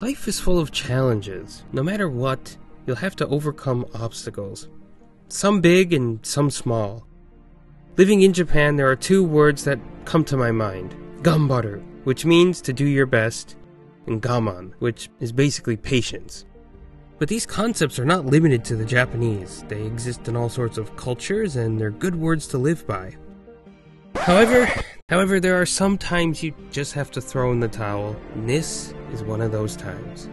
Life is full of challenges. No matter what, you'll have to overcome obstacles. Some big and some small. Living in Japan, there are two words that come to my mind. Gambaru, which means to do your best, and gaman, which is basically patience. But these concepts are not limited to the Japanese. They exist in all sorts of cultures, and they're good words to live by. However, there are some times you just have to throw in the towel, and this is one of those times.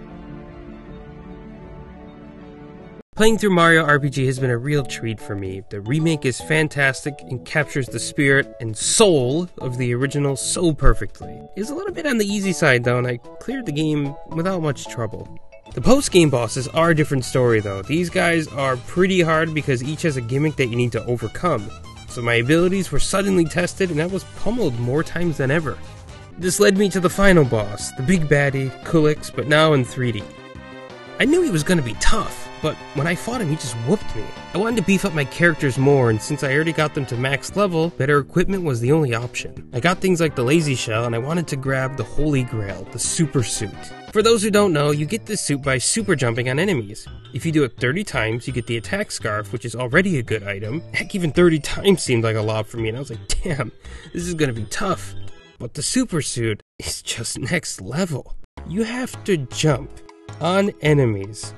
Playing through Mario RPG has been a real treat for me. The remake is fantastic and captures the spirit and soul of the original so perfectly. It's a little bit on the easy side though, and I cleared the game without much trouble. The post-game bosses are a different story though. These guys are pretty hard because each has a gimmick that you need to overcome. So my abilities were suddenly tested and I was pummeled more times than ever. This led me to the final boss, the big baddie, Kulix, but now in 3D. I knew he was going to be tough, but when I fought him he just whooped me. I wanted to beef up my characters more, and since I already got them to max level, better equipment was the only option. I got things like the lazy shell and I wanted to grab the holy grail, the super suit. For those who don't know, you get this suit by super jumping on enemies. If you do it 30 times, you get the attack scarf, which is already a good item. Heck, even 30 times seemed like a lot for me, and I was like, damn, this is gonna be tough. But the super suit is just next level. You have to jump on enemies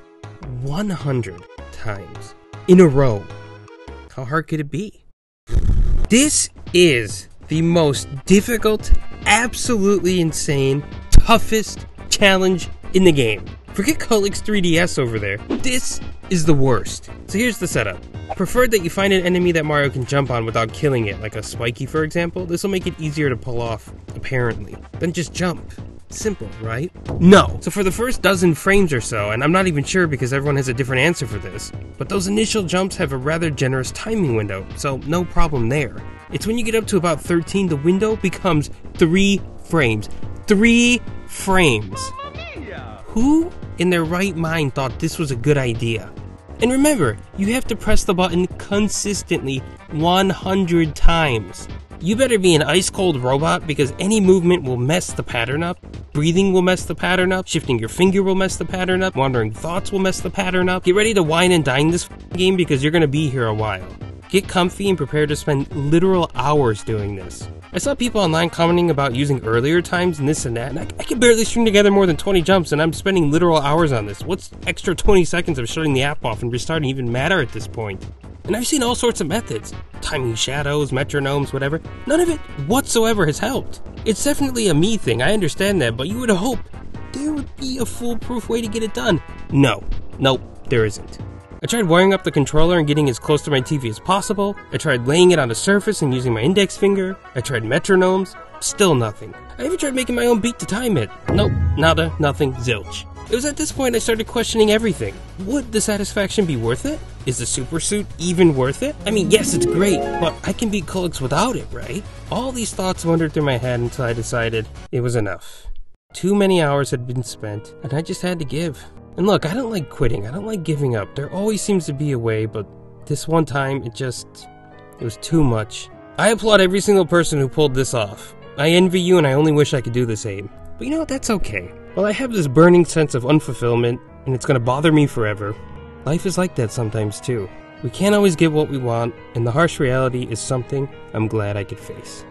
100 times in a row. How hard could it be? This is the most difficult, absolutely insane, toughest challenge in the game. Forget Kulix 3DS over there. This is the worst. So here's the setup. Preferred that you find an enemy that Mario can jump on without killing it, like a spiky for example. This will make it easier to pull off, apparently. Then just jump. Simple, right? No! So for the first dozen frames or so, and I'm not even sure because everyone has a different answer for this, but those initial jumps have a rather generous timing window, so no problem there. It's when you get up to about 13, the window becomes 3 frames. 3 frames! Who in their right mind thought this was a good idea? And remember, you have to press the button consistently 100 times. You better be an ice-cold robot because any movement will mess the pattern up. Breathing will mess the pattern up. Shifting your finger will mess the pattern up. Wandering thoughts will mess the pattern up. Get ready to wine and dine this game because you're gonna be here a while. Get comfy and prepare to spend literal hours doing this. I saw people online commenting about using earlier times and this and that, and I can barely string together more than 20 jumps and I'm spending literal hours on this. What's extra 20 seconds of shutting the app off and restarting even matter at this point? And I've seen all sorts of methods. Timing shadows, metronomes, whatever. None of it whatsoever has helped. It's definitely a me thing, I understand that, but you would hope there would be a foolproof way to get it done. No. Nope, there isn't. I tried wiring up the controller and getting as close to my TV as possible. I tried laying it on a surface and using my index finger. I tried metronomes. Still nothing. I even tried making my own beat to time it. Nope, nada, nothing, zilch. It was at this point I started questioning everything. Would the satisfaction be worth it? Is the super suit even worth it? I mean, yes, it's great, but I can beat Kulix without it, right? All these thoughts wandered through my head until I decided it was enough. Too many hours had been spent, and I just had to give. And look, I don't like quitting, I don't like giving up. There always seems to be a way, but this one time, it was too much. I applaud every single person who pulled this off. I envy you and I only wish I could do the same. But you know what, that's okay. Well, I have this burning sense of unfulfillment, and it's gonna bother me forever. Life is like that sometimes too. We can't always get what we want, and the harsh reality is something I'm glad I could face.